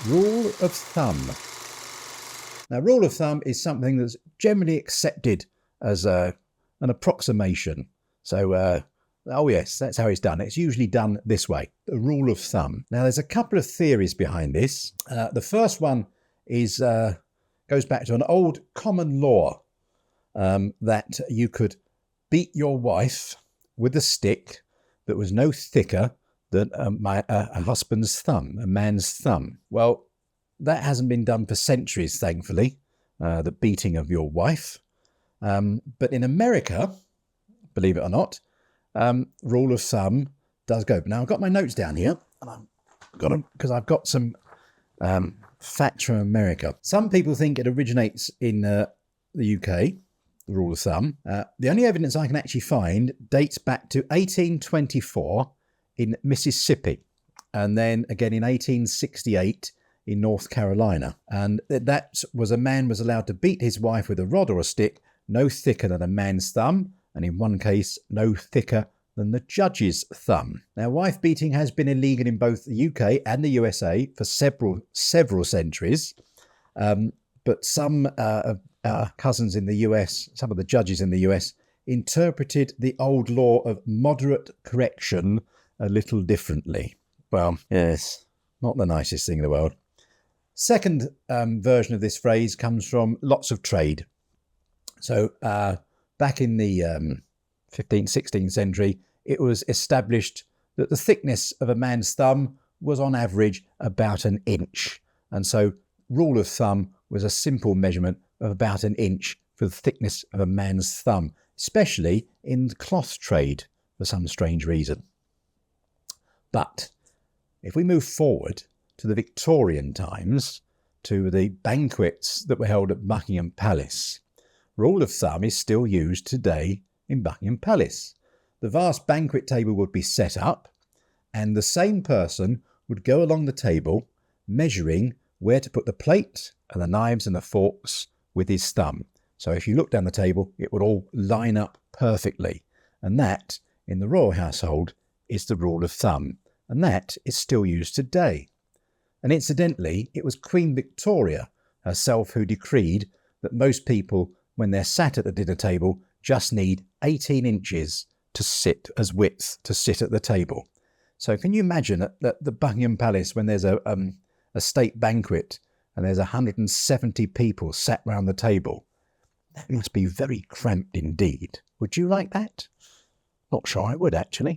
Rule of thumb. Now, rule of thumb is something that's generally accepted as an approximation. So, oh yes, that's how it's done. It's usually done this way, the rule of thumb. Now, there's a couple of theories behind this. The first one is goes back to an old common law that you could beat your wife with a stick that was no thicker than a husband's thumb, a man's thumb. Well, that hasn't been done for centuries, thankfully, the beating of your wife. But in America, believe it or not, rule of thumb does go. Now, I've got my notes down here, and I've got them because I've got some facts from America. Some people think it originates in the UK, the rule of thumb. The only evidence I can actually find dates back to 1824 in Mississippi, and then again in 1868 in North Carolina. And that was a man was allowed to beat his wife with a rod or a stick no thicker than a man's thumb, and in one case, no thicker than the judge's thumb. Now, wife beating has been illegal in both the UK and the USA for several centuries, but some cousins in the US, some of the judges in the US, interpreted the old law of moderate correction a little differently. Well, yes, not the nicest thing in the world. Second version of this phrase comes from lots of trade. So back in the 15th, 16th century, it was established that the thickness of a man's thumb was on average about an inch. And so rule of thumb was a simple measurement of about an inch for the thickness of a man's thumb, especially in the cloth trade for some strange reason. But if we move forward to the Victorian times, to the banquets that were held at Buckingham Palace, rule of thumb is still used today in Buckingham Palace. The vast banquet table would be set up, and the same person would go along the table measuring where to put the plate and the knives and the forks with his thumb. So if you look down the table, it would all line up perfectly. And that, in the royal household, is the rule of thumb. And that is still used today. And incidentally, it was Queen Victoria herself who decreed that most people, when they're sat at the dinner table, just need 18 inches to sit as width to sit at the table. So can you imagine at the Buckingham Palace when there's a state banquet and there's 170 people sat round the table? That must be very cramped indeed. Would you like that? Not sure I would, actually.